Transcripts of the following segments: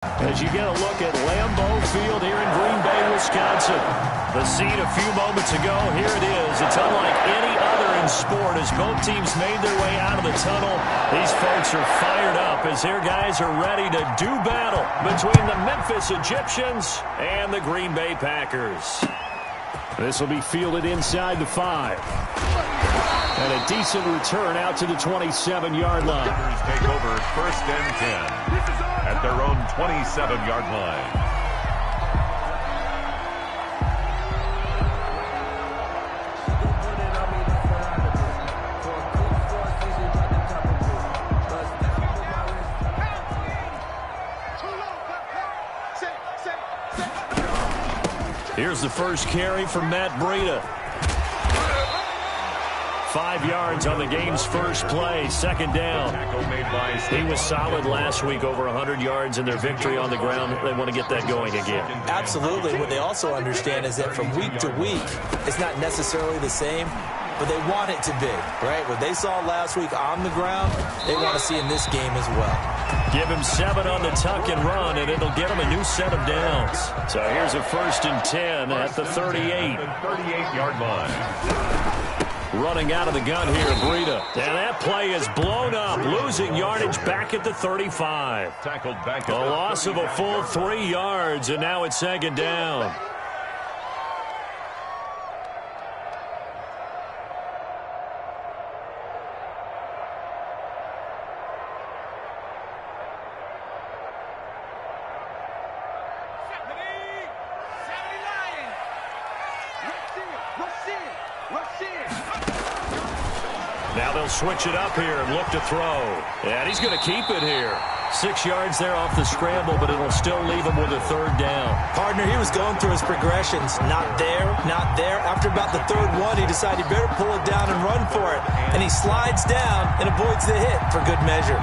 As you get a look at Lambeau Field here in Green Bay, Wisconsin. The scene a few moments ago, here it is. It's unlike any other in sport as both teams made their way out of the tunnel. These folks are fired up as their guys are ready to do battle between the Memphis Egyptians and the Green Bay Packers. This will be fielded inside the 5. And a decent return out to the 27-yard line. Packers take over 1st and 10 at their own 27-yard line. Here's the first carry from Matt Breida. 5 yards on the game's first play, 2nd down. He was solid last week, over 100 yards in their victory on the ground. They want to get that going again. Absolutely. What they also understand is that from week to week, it's not necessarily the same, but they want it to be, right? What they saw last week on the ground, they want to see in this game as well. Give him 7 on the tuck and run, and it'll get him a new set of downs. So here's a 1st and 10 at the 38. 38-yard line. Running out of the gun here, Breida. And that play is blown up, losing yardage back at the 35. Tackled back at a the loss 39. of a full 3 yards, and now it's 2nd down. Now they'll switch it up here and look to throw. And he's going to keep it here. 6 yards there off the scramble, but it'll still leave him with a 3rd down. Partner, he was going through his progressions. Not there, not there. After about the 3rd one, he decided he better pull it down and run for it. And he slides down and avoids the hit for good measure.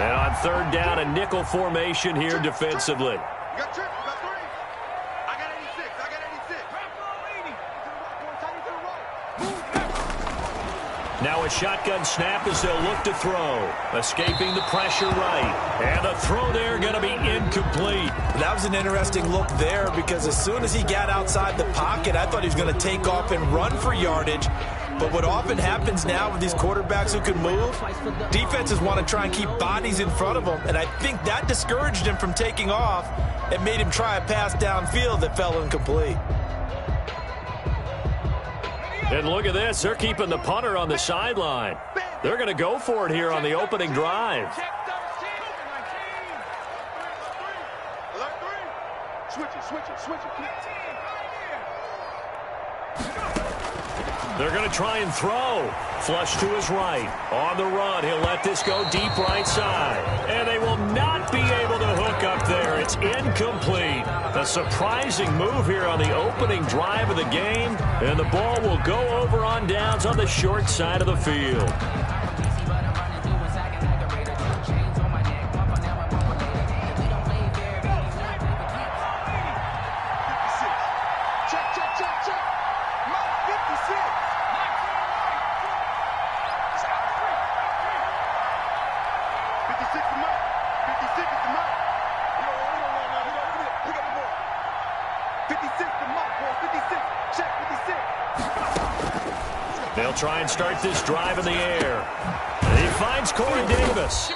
And on 3rd down, a nickel formation here defensively. Now a shotgun snap as they'll look to throw. Escaping the pressure right. And the throw there going to be incomplete. That was an interesting look there because as soon as he got outside the pocket, I thought he was going to take off and run for yardage. But what often happens now with these quarterbacks who can move, defenses want to try and keep bodies in front of them. And I think that discouraged him from taking off and made him try a pass downfield that fell incomplete. And look at this. They're keeping the punter on the sideline. They're going to go for it here on the opening drive. They're going to try and throw. Flush to his right. On the run, he'll let this go deep right side. And they will not be able to hook up there. It's incomplete. A surprising move here on the opening drive of the game. And the ball will go over on downs on the short side of the field. They'll try and start this drive in the air. He finds Corey Davis.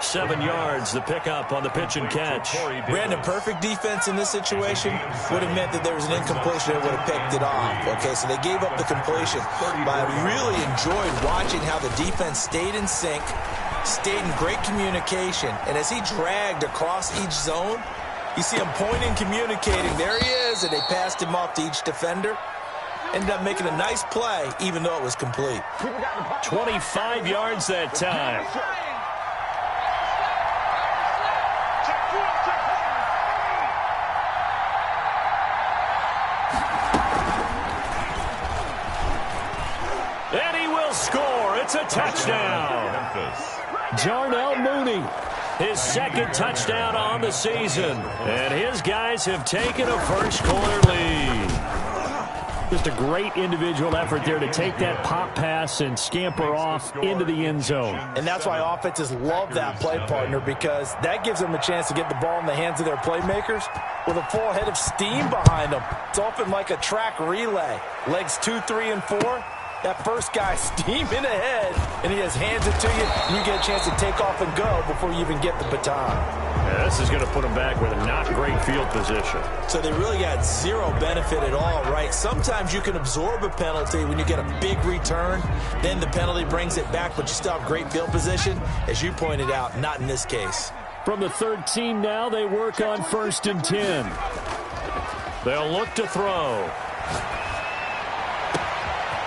7 yards, the pickup on the pitch and catch. Brandon, perfect defense in this situation would have meant that there was an incompletion that would have picked it off. Okay, so they gave up the completion. But I really enjoyed watching how the defense stayed in sync, stayed in great communication. And as he dragged across each zone, you see him pointing, communicating. There he is, and they passed him off to each defender. Ended up making a nice play, even though it was complete. 25 yards that time. And he will score. It's a touchdown. Jarnell Mooney, his 2nd touchdown on the season. And his guys have taken a first quarter lead. Just a great individual effort there to take that pop pass and scamper off into the end zone. And that's why offenses love that play, partner, because that gives them a chance to get the ball in the hands of their playmakers with a full head of steam behind them. It's often like a track relay. Legs 2, 3, and 4. That first guy steaming ahead, and he just hands it to you, and you get a chance to take off and go before you even get the baton. Yeah, this is going to put him back with a not great field position. So they really got zero benefit at all, right? Sometimes you can absorb a penalty when you get a big return. Then the penalty brings it back, but you still have great field position. As you pointed out, not in this case. From the 13 now, they work on 1st and 10. They'll look to throw.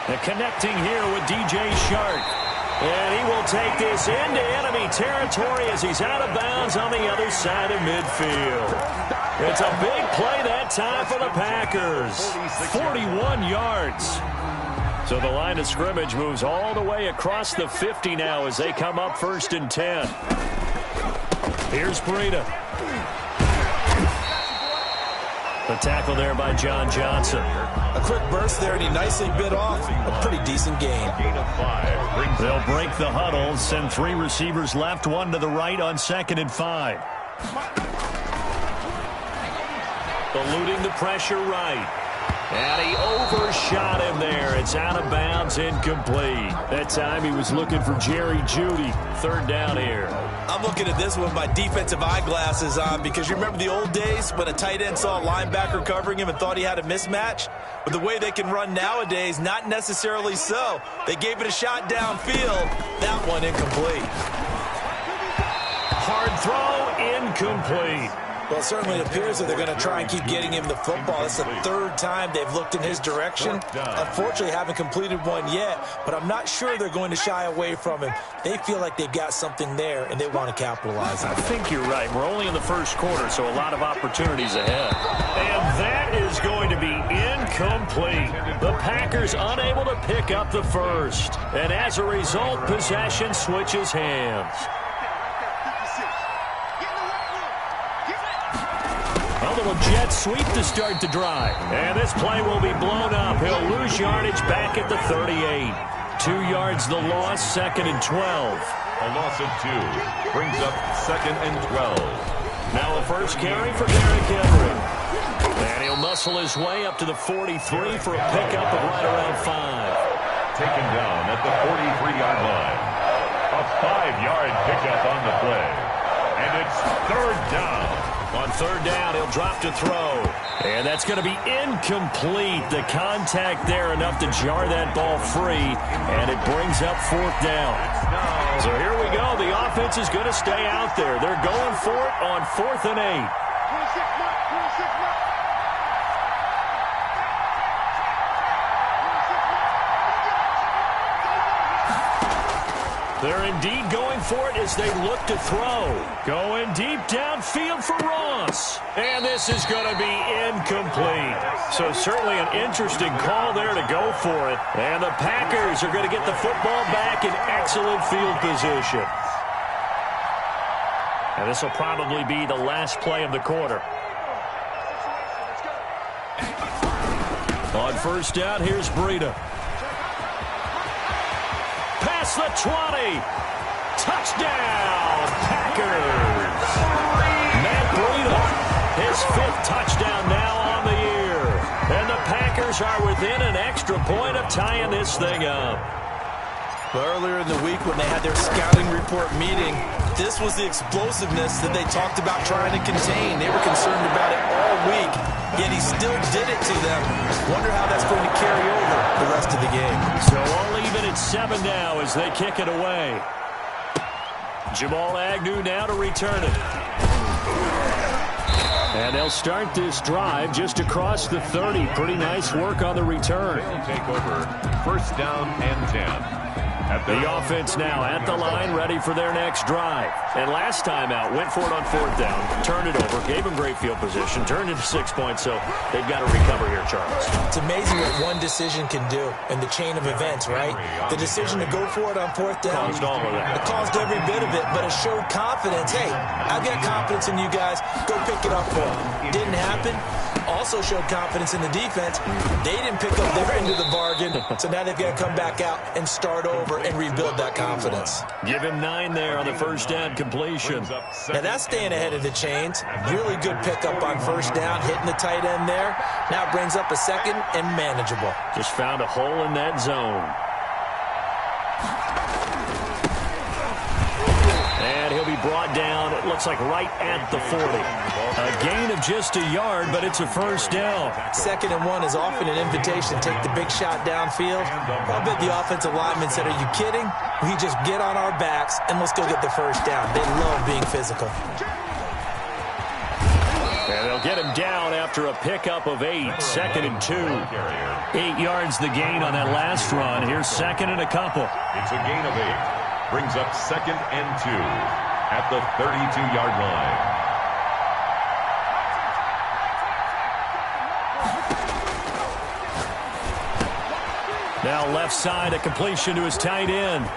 And connecting here with DJ Shark. And he will take this into enemy territory as he's out of bounds on the other side of midfield. It's a big play that time for the Packers. 41 yards. So the line of scrimmage moves all the way across the 50 now as they come up 1st and 10. Here's Breida. The tackle there by John Johnson. A quick burst there, and he nicely bit off a pretty decent gain. They'll break the huddle, send 3 receivers left, 1 to the right on 2nd and 5. Eluding the pressure right. And he overshot him there. It's out of bounds, incomplete. That time he was looking for Jerry Jeudy. 3rd down here. I'm looking at this with my defensive eyeglasses on because you remember the old days when a tight end saw a linebacker covering him and thought he had a mismatch? But the way they can run nowadays, not necessarily so. They gave it a shot downfield. That one incomplete. Hard throw, incomplete. Well, it certainly appears that they're going to try and keep getting him the football. It's the 3rd time they've looked in his direction. Unfortunately, haven't completed one yet, but I'm not sure they're going to shy away from him. They feel like they've got something there, and they want to capitalize on it. I think you're right. We're only in the 1st quarter, so a lot of opportunities ahead. And that is going to be incomplete. The Packers unable to pick up the 1st. And as a result, possession switches hands. A little jet sweep to start the drive. And this play will be blown up. He'll lose yardage back at the 38. 2 yards the loss, 2nd and 12. A loss of 2 brings up 2nd and 12. Now a first carry for Derrick Henry. And he'll muscle his way up to the 43 for a pickup of right around 5. Taken down at the 43-yard line. A 5-yard pickup on the play. And it's 3rd down. On 3rd down, he'll drop to throw. And that's going to be incomplete. The contact there enough to jar that ball free. And it brings up 4th down. So here we go. The offense is going to stay out there. They're going for it on 4th and 8. They're indeed going for it as they look to throw. Going deep downfield for Ross. And this is going to be incomplete. So certainly an interesting call there to go for it. And the Packers are going to get the football back in excellent field position. And this will probably be the last play of the quarter. On 1st down, here's Breida. Past the 20. Touchdown, Packers. Matt Breida, his 5th touchdown now on the year. And the Packers are within an extra point of tying this thing up. Well, earlier in the week when they had their scouting report meeting, this was the explosiveness that they talked about trying to contain. They were concerned about it all week, yet he still did it to them. Wonder how that's going to carry over the rest of the game. So all even at 7 now as they kick it away. Jamal Agnew now to return it. And they'll start this drive just across the 30. Pretty nice work on the return. They'll take over 1st down and 10. The offense now at the line, ready for their next drive. And last time out, went for it on 4th down, turned it over, gave them great field position, turned it to 6 points, so they've got to recover here, Charles. It's amazing what one decision can do in the chain of events, right? The decision to go for it on 4th down. Caused all of that. It caused every bit of it, but it showed confidence. Hey, I've got confidence in you guys. Go pick it up for them. Didn't happen. also showed confidence in the defense. They didn't pick up their end of the bargain, so now they've got to come back out and start over and rebuild that confidence. Give him 9 there on the first down completion. Now that's staying ahead of the chains. Really good pickup on first down, hitting the tight end there. Now brings up a second and manageable. Just found a hole in that zone. And he'll be brought down, it looks like right at the 40. A gain of just a yard, but it's a first down. 2nd and 1 is often an invitation to take the big shot downfield. I bet the offensive lineman said, are you kidding? We just get on our backs and let's go get the first down. They love being physical. And they'll get him down after a pickup of 8. 2nd and 2. 8 yards the gain on that last run. Here's 2nd and a couple. It's a gain of 8. Brings up 2nd and 2 at the 32-yard line. Now left side, a completion to his tight end.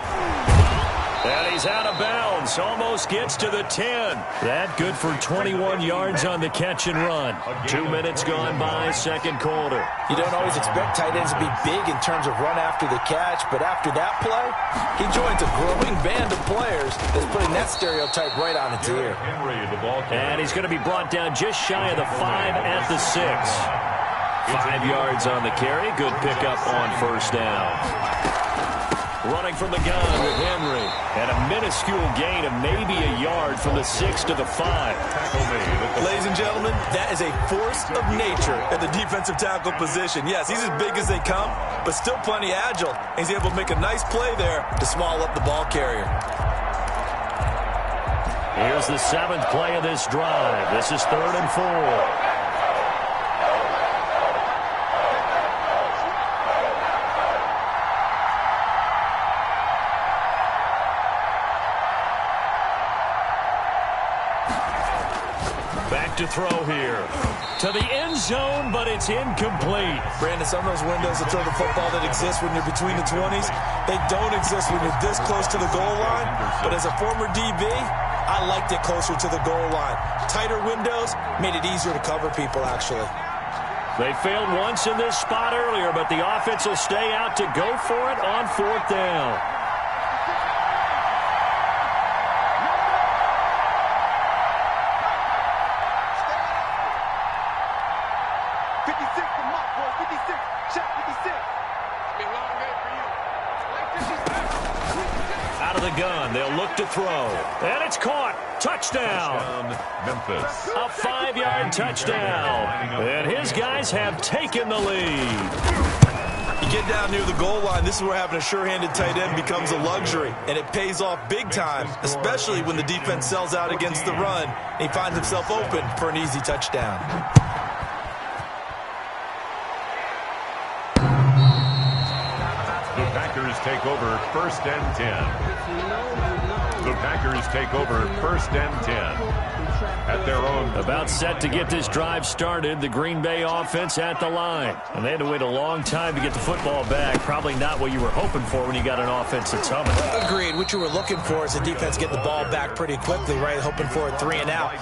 And he's out of bounds. Almost gets to the 10. That good for 21 yards on the catch and run. 2 minutes gone by, 2nd quarter. You don't always expect tight ends to be big in terms of run after the catch, but after that play, he joins a growing band of players that's putting that stereotype right on its ear. And he's going to be brought down just shy of the 5 at the 6. 5 yards on the carry. Good pickup on first down. Running from the gun with Henry. And a minuscule gain of maybe a yard from the 6 to the 5. Ladies and gentlemen, that is a force of nature at the defensive tackle position. Yes, he's as big as they come, but still plenty agile. He's able to make a nice play there to swallow up the ball carrier. Here's the 7th play of this drive. This is 3rd and 4. To throw here to the end zone, but it's incomplete. Brandon, some of those windows to throw the football that exist when you're between the 20s, they don't exist when you're this close to the goal line. But as a former DB, I liked it closer to the goal line. Tighter windows made it easier to cover people, actually. They failed once in this spot earlier, but the offense will stay out to go for it on 4th down. Out of the gun, they'll look to throw. And it's caught. Touchdown. Memphis. A 5-yard touchdown. And his guys have taken the lead. You get down near the goal line, this is where having a sure-handed tight end becomes a luxury. And it pays off big time, especially when the defense sells out against the run. And he finds himself open for an easy touchdown. The Packers take over 1st and 10. The Packers take over 1st and 10 at their own. About set to get this drive started. The Green Bay offense at the line. And they had to wait a long time to get the football back. Probably not what you were hoping for when you got an offense that's humming. Agreed. What you were looking for is the defense getting the ball back pretty quickly, right? Hoping for a 3 and out.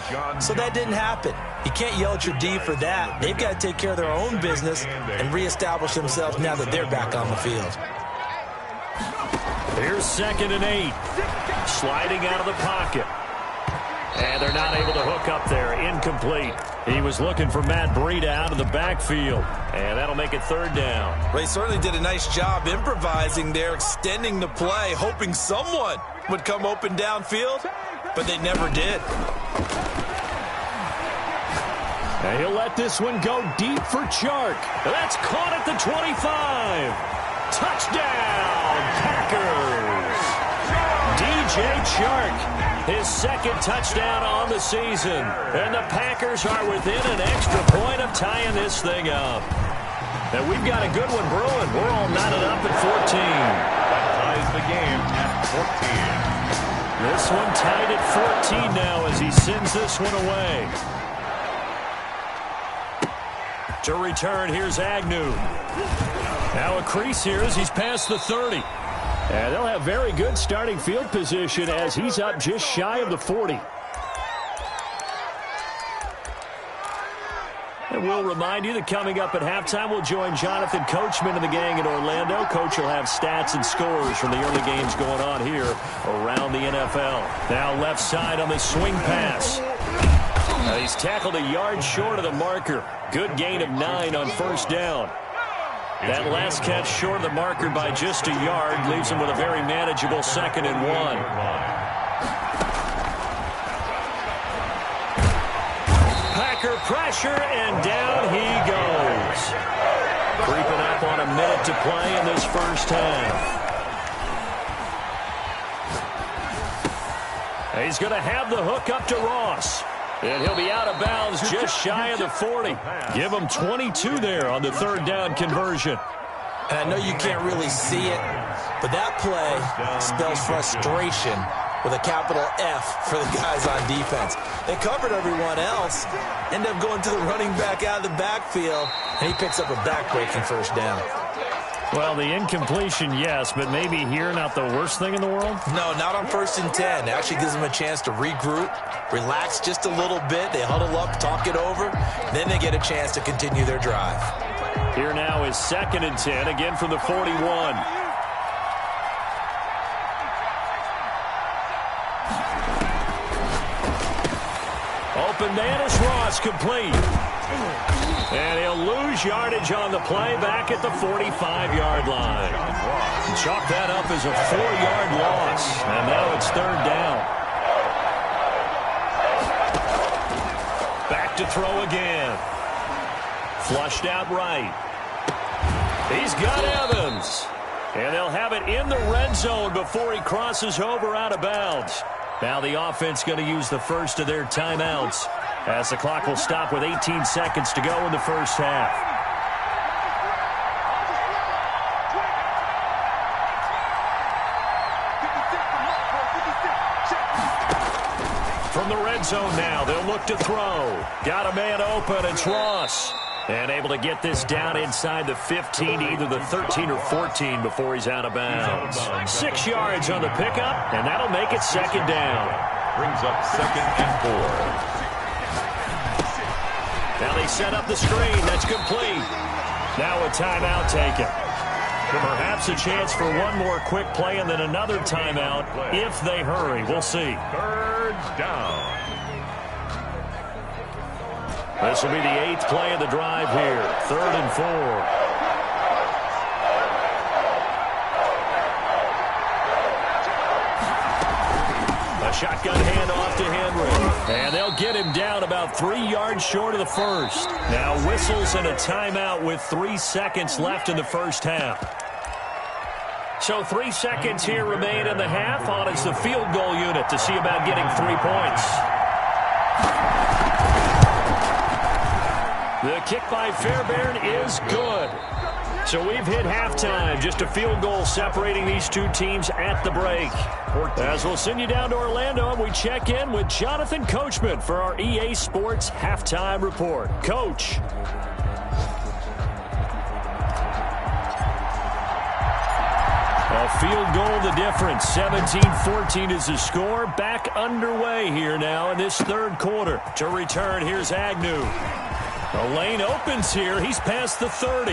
So that didn't happen. You can't yell at your D for that. They've got to take care of their own business and reestablish themselves now that they're back on the field. Here's 2nd and 8. Sliding out of the pocket. And they're not able to hook up there. Incomplete. He was looking for Matt Breida out of the backfield. And that'll make it 3rd down. They certainly did a nice job improvising there, extending the play, hoping someone would come open downfield, but they never did. And he'll let this one go deep for Chark. That's caught at the 25. Touchdown, Packers. DJ Chark, his 2nd touchdown on the season. And the Packers are within an extra point of tying this thing up. And we've got a good one brewing. We're all knotted up at 14. That ties the game at 14. This one tied at 14 now as he sends this one away. To return, here's Agnew. Now a crease here as he's past the 30. And they'll have very good starting field position as he's up just shy of the 40. And we'll remind you that coming up at halftime, we'll join Jonathan Coachman and the gang in Orlando. Coach will have stats and scores from the early games going on here around the NFL. Now left side on the swing pass. He's tackled a yard short of the marker. Good gain of 9 on first down. That last catch short of the marker by just a yard leaves him with a very manageable 2nd and 1. Packer pressure, and down he goes. Creeping up on a minute to play in this first half. He's going to have the hook up to Ross. And he'll be out of bounds just shy of the 40. Give him 22 there on the 3rd down conversion. And I know you can't really see it, but that play spells frustration with a capital F for the guys on defense. They covered everyone else, end up going to the running back out of the backfield, and he picks up a back-breaking first down. Well, the incompletion, yes, but maybe here not the worst thing in the world? No, not on 1st and 10. It actually gives them a chance to regroup, relax just a little bit. They huddle up, talk it over, then they get a chance to continue their drive. Here now is 2nd and 10, again from the 41. Open man is Ross, complete. And he'll lose yardage on the play back at the 45-yard line. Chalk that up as a 4-yard loss. And now it's 3rd down. Back to throw again. Flushed out right. He's got Evans. And they'll have it in the red zone before he crosses over out of bounds. Now the offense going to use the first of their timeouts as the clock will stop with 18 seconds to go in the first half. From the red zone now, they'll look to throw. Got a man open, it's Ross. And able to get this down inside the 15, either the 13 or 14 before he's out of bounds. 6 yards on the pickup, and that'll make it 2nd down. Brings up 2nd and 4. Now they set up the screen. That's complete. Now a timeout taken. Perhaps a chance for one more quick play and then another timeout if they hurry. We'll see. 3rd down. This will be the 8th play of the drive here. 3rd and 4. A shotgun handoff to Henry. And they'll get him down about 3 yards short of the first. Now whistles and a timeout with 3 seconds left in the first half. So 3 seconds here remain in the half on as the field goal unit to see about getting 3 points. The kick by Fairbairn is good. So we've hit halftime. Just a field goal separating these two teams at the break. As we'll send you down to Orlando, and we check in with Jonathan Coachman for our EA Sports Halftime Report. Coach. A field goal the difference. 17-14 is the score. Back underway here now in this 3rd quarter. To return, here's Agnew. The lane opens here. He's past the 30.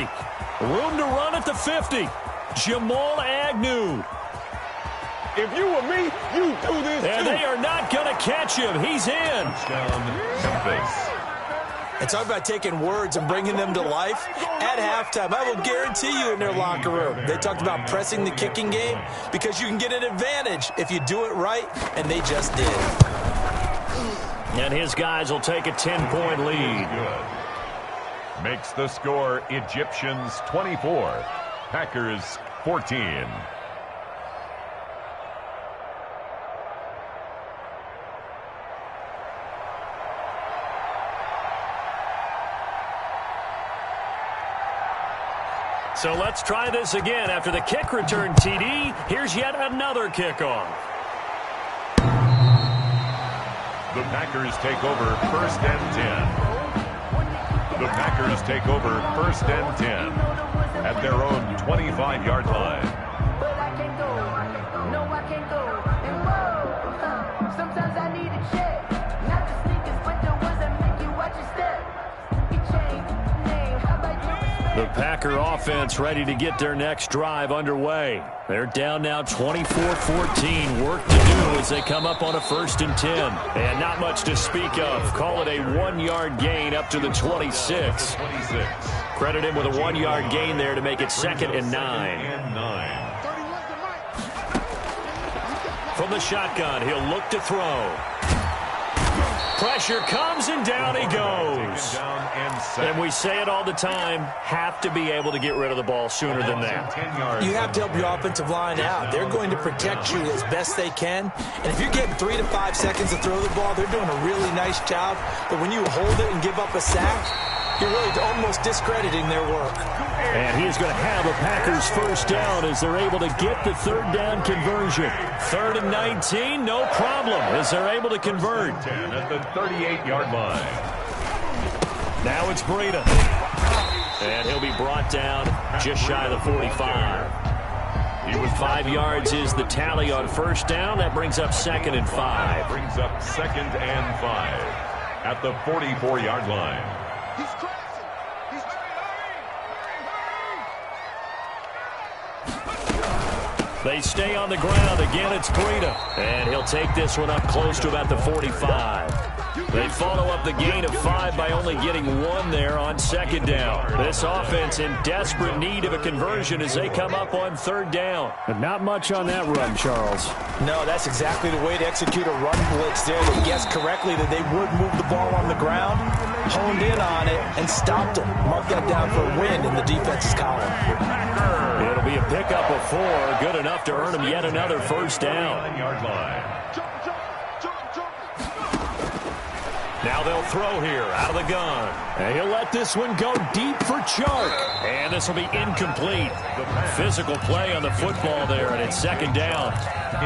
Room to run at the 50. Jamal Agnew. If you were me, you'd do this too. And they are not going to catch him. He's in. Memphis. And talk about taking words and bringing them to life. At halftime, I will guarantee you in their locker room, they talked about pressing the kicking game because you can get an advantage if you do it right, and they just did. And his guys will take a 10-point lead. Good. Makes the score Egyptians 24, Packers 14. So let's try this again. After the kick return TD, here's yet another kickoff. The Packers take over 1st and 10. The Packers take over 1st and 10 at their own 25-yard line. But I can't go. No, I can't go. And whoa, sometimes I need a check. Not the sneakers, but the ones that make you watch your step. He changed. The Packer offense ready to get their next drive underway. They're down now 24-14. Work to do as they come up on a 1st and 10. And not much to speak of. Call it a 1-yard gain up to the 26. Credit him with a 1-yard gain there to make it 2nd and 9. From the shotgun, he'll look to throw. Pressure comes, and down he goes. And we say it all the time, have to be able to get rid of the ball sooner than that. You have to help your offensive line out. They're going to protect you as best they can. And if you're getting 3 to 5 seconds to throw the ball, they're doing a really nice job. But when you hold it and give up a sack, you're really almost discrediting their work. And he's going to have a Packers 1st down as they're able to get the 3rd down conversion. 3rd and 19, no problem, as they're able to convert. 10 at the 38-yard line. Now it's Breida. And he'll be brought down just shy of the 45. 5 yards is the tally on 1st down. That brings up 2nd and 5. Brings up 2nd and 5 at the 44-yard line. They stay on the ground. Again, it's Breida. And he'll take this one up close to about the 45. They follow up the gain of 5 by only getting 1 there on 2nd down. This offense in desperate need of a conversion as they come up on 3rd down. But not much on that run, Charles. No, that's exactly the way to execute a run blitz there. They guessed correctly that they would move the ball on the ground, honed in on it, and stopped them. Mark that down for a win in the defense's column. It'll be a pickup of 4, good enough to earn him yet another 1st down. 9-yard line. Now they'll throw here out of the gun. And he'll let this one go deep for Chark. And this will be incomplete. Physical play on the football there, and it's 2nd down.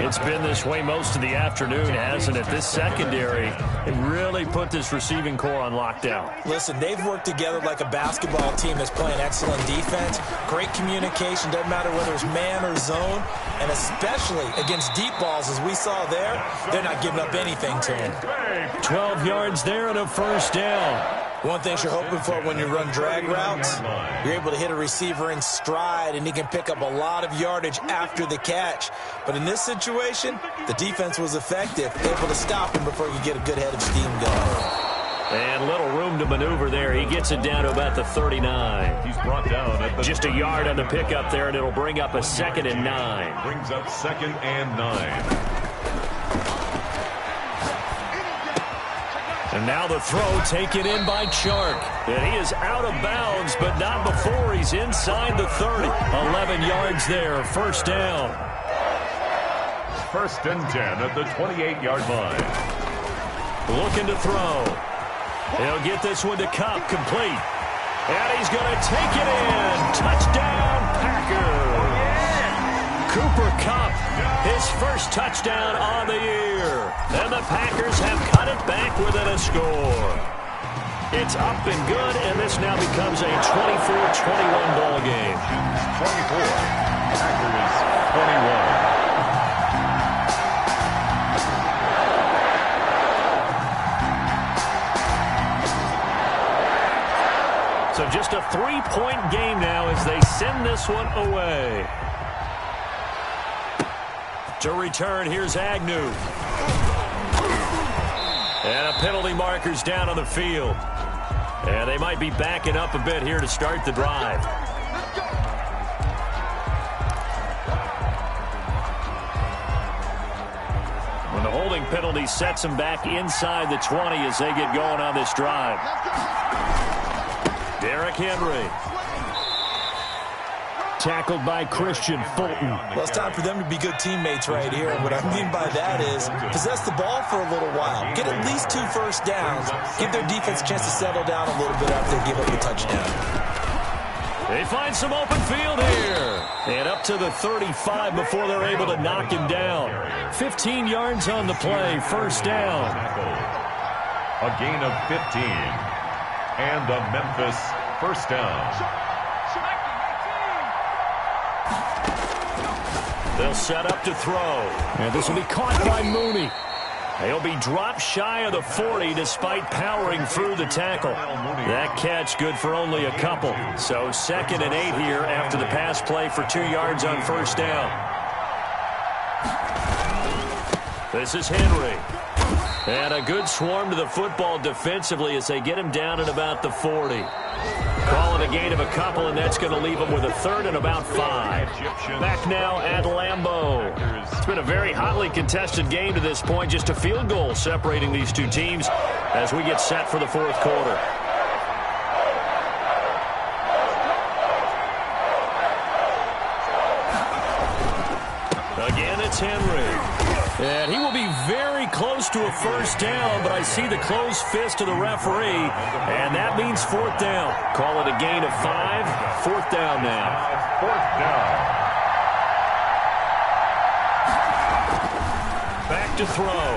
It's been this way most of the afternoon, hasn't it? This secondary, it really put this receiving core on lockdown. Listen, they've worked together like a basketball team that's playing excellent defense. Great communication, doesn't matter whether it's man or zone. And especially against deep balls, as we saw there, they're not giving up anything to him. 12 yards there and a 1st down. One thing you're hoping for when you run drag routes, you're able to hit a receiver in stride, and he can pick up a lot of yardage after the catch. But in this situation, the defense was effective, able to stop him before he could get a good head of steam going. And little room to maneuver there. He gets it down to about the 39. He's brought down at the just a yard on the pickup there, and it'll bring up a 2nd and 9. Brings up 2nd and 9. And now the throw taken in by Chark. And he is out of bounds, but not before he's inside the 30. 11 yards there, 1st down. 1st and 10 at the 28-yard line. Looking to throw. He'll get this one to Kupp, complete. And he's going to take it in. Touchdown, Packers. Cooper Kupp, his 1st touchdown on the year. And the Packers have cut it back within a score. It's up and good, and this now becomes a 24-21 ball game. 24. Packers 21. So just a 3-point game now as they send this one away. To return, here's Agnew. And a penalty marker's down on the field. And they might be backing up a bit here to start the drive. When the holding penalty sets them back inside the 20 as they get going on this drive. Derrick Henry. Tackled by Christian Fulton. Well, it's time for them to be good teammates right here. And what I mean by that is possess the ball for a little while. Get at least 2 1st downs. Give their defense a chance to settle down a little bit after they give up the touchdown. They find some open field here. And up to the 35 before they're able to knock him down. 15 yards on the play. 1st down. A gain of 15. And the Memphis 1st down. They'll set up to throw. And this will be caught by Mooney. He'll be dropped shy of the 40 despite powering through the tackle. That catch good for only a couple. So 2nd and 8 here after the pass play for 2 yards on first down. This is Henry. And a good swarm to the football defensively as they get him down at about the 40. Call it a gain of a couple, and that's going to leave him with a 3rd and about 5. Back now at Lambeau. It's been a very hotly contested game to this point. Just a field goal separating these two teams as we get set for the 4th quarter. Again, it's Henry. And he will be very close to a first down, but I see the closed fist of the referee, and that means 4th down. Call it a gain of 5. 4th down now. 4th down. Back to throw.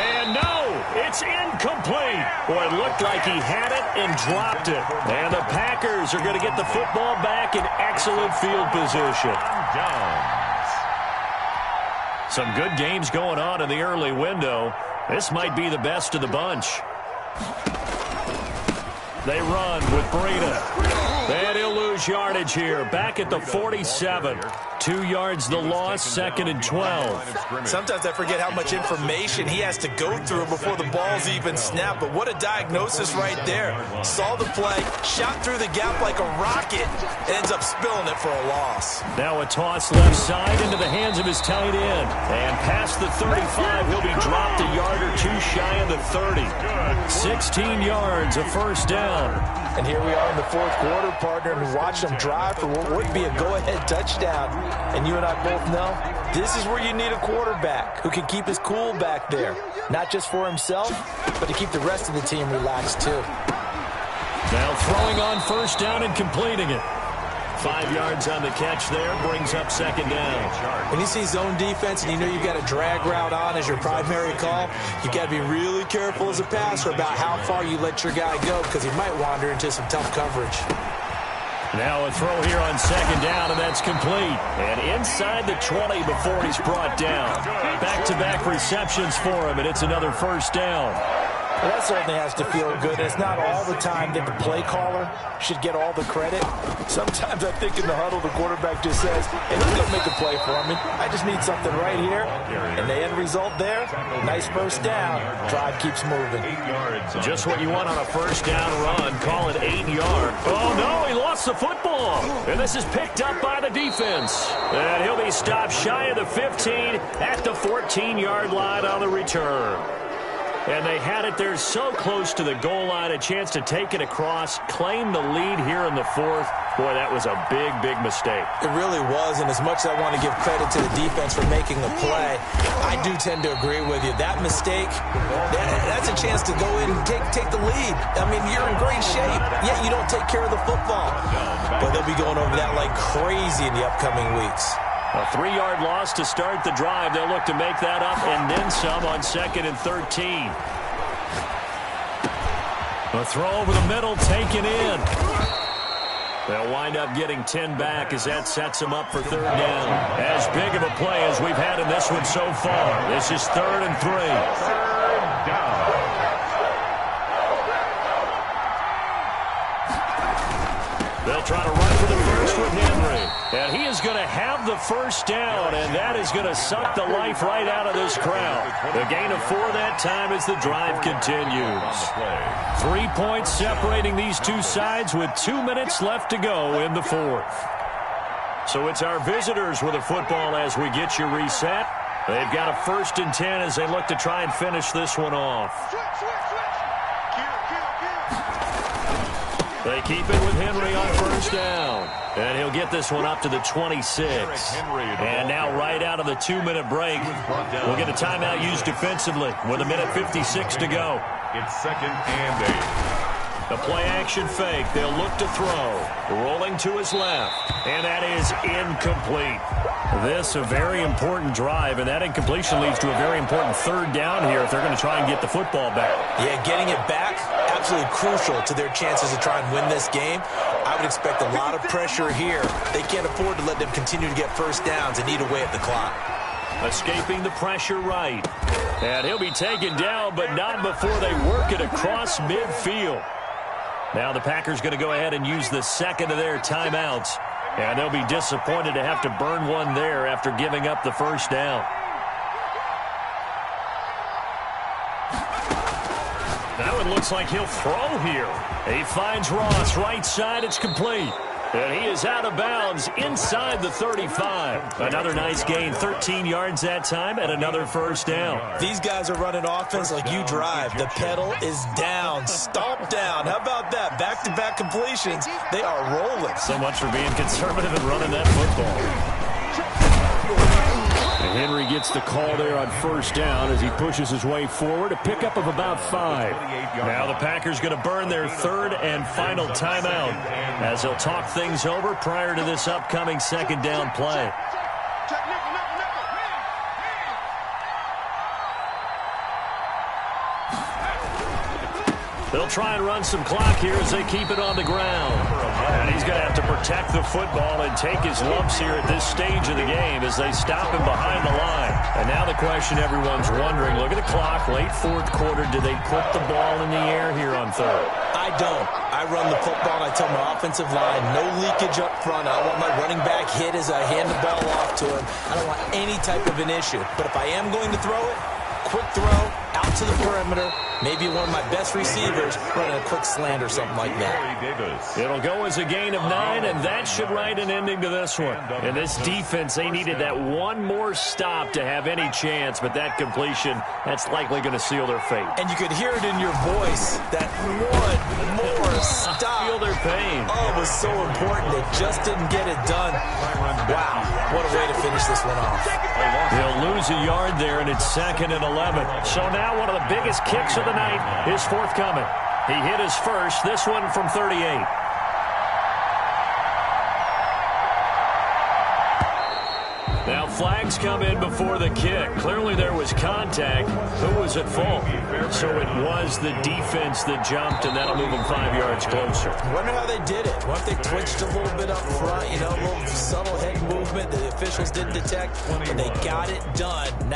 And no, it's incomplete. Boy, it looked like he had it and dropped it. And the Packers are going to get the football back in excellent field position. Some good games going on in the early window. This might be the best of the bunch. They run with Breida. And he'll lose yardage here. Back at the 47. 2 yards the loss, 2nd and 12. Sometimes I forget how much information he has to go through before the ball's even snapped. But what a diagnosis right there. Saw the play, shot through the gap like a rocket, ends up spilling it for a loss. Now a toss left side into the hands of his tight end. And past the 35, he'll be dropped a yard or 2 shy of the 30. 16 yards, a first down. And here we are in the 4th quarter, partner, and watch them drive for what would be a go-ahead touchdown. And you and I both know this is where you need a quarterback who can keep his cool back there. Not just for himself, but to keep the rest of the team relaxed too. Now throwing on first down and completing it. 5 yards on the catch there, brings up 2nd down. When you see zone defense and you know you've got a drag route on as your primary call, you've got to be really careful as a passer about how far you let your guy go because he might wander into some tough coverage. Now a throw here on 2nd down, and that's complete. And inside the 20 before he's brought down. Back-to-back receptions for him, and it's another first down. Well, that certainly has to feel good. It's not all the time that the play caller should get all the credit. Sometimes I think in the huddle, the quarterback just says, hey, he's going to make a play for me. I just need something right here. And the end result there, nice first down. Drive keeps moving. Just what you want on a first down run. Call it 8 yards. Oh, no, he lost the football. And this is picked up by the defense. And he'll be stopped shy of the 15 at the 14-yard line on the return. And they had it there so close to the goal line, a chance to take it across, claim the lead here in the 4th. Boy, that was a big, big mistake. It really was, and as much as I want to give credit to the defense for making the play, I do tend to agree with you. That mistake, that's a chance to go in and take the lead. I mean, you're in great shape, yet you don't take care of the football. But they'll be going over that like crazy in the upcoming weeks. A 3-yard loss to start the drive. They'll look to make that up and then some on 2nd and 13. A throw over the middle taken in. They'll wind up getting 10 back as that sets them up for 3rd down. As big of a play as we've had in this one so far. This is 3rd and 3. 3rd down. They'll try to run for the first with Henry. And he is going to have the first down, and that is going to suck the life right out of this crowd. The gain of 4 that time as the drive continues. 3 points separating these two sides with 2 minutes left to go in the 4th. So it's our visitors with a football as we get you reset. They've got a 1st and 10 as they look to try and finish this one off. They keep it with Henry on first down. And he'll get this one up to the 26. And now right out of the 2-minute break, we'll get a timeout used defensively with 1:56 to go. It's 2nd and 8. The play-action fake. They'll look to throw. Rolling to his left. And that is incomplete. This a very important drive, and that incompletion leads to a very important 3rd down here if they're going to try and get the football back. Yeah, getting it back, absolutely crucial to their chances to try and win this game. I would expect a lot of pressure here. They can't afford to let them continue to get first downs and eat away at the clock. Escaping the pressure right. And he'll be taken down, but not before they work it across midfield. Now the Packers going to go ahead and use the second of their timeouts. And they'll be disappointed to have to burn one there after giving up the first down. That one looks like he'll throw here. He finds Ross right side. It's complete. And he is out of bounds inside the 35. Another nice gain, 13 yards that time, and another first down. These guys are running offense like you drive. The pedal is down, stomp down. How about that? Back-to-back completions. They are rolling. So much for being conservative and running that football. And Henry gets the call there on first down as he pushes his way forward. A pickup of about 5. Now the Packers going to burn their third and final timeout as they'll talk things over prior to this upcoming second down play. They'll try and run some clock here as they keep it on the ground. And he's going to have to protect the football and take his lumps here at this stage of the game as they stop him behind the line. And now the question everyone's wondering, look at the clock, late fourth quarter, do they put the ball in the air here on third? I don't. I run the football, and I tell my offensive line, no leakage up front. I want my running back hit as I hand the ball off to him. I don't want any type of an issue. But if I am going to throw it, quick throw, out to the perimeter, maybe one of my best receivers running a quick slant or something like that. It'll go as a gain of 9, and that should write an ending to this one. And this defense, they needed that one more stop to have any chance, but that completion, that's likely going to seal their fate. And you could hear it in your voice, that one more stop. Feel their pain. Oh, it was so important. They just didn't get it done. Wow, what a way to finish this one off. He'll lose a yard there, and it's 2nd and 11. So now one of the biggest kicks of the night is forthcoming. He hit his first, this one from 38. Now flags come in before the kick. Clearly there was contact. Who was at fault? So it was the defense that jumped, and that'll move them 5 yards closer. I wonder how they did it. What if they twitched a little bit up front, a little subtle head movement that the officials didn't detect, and they got it done.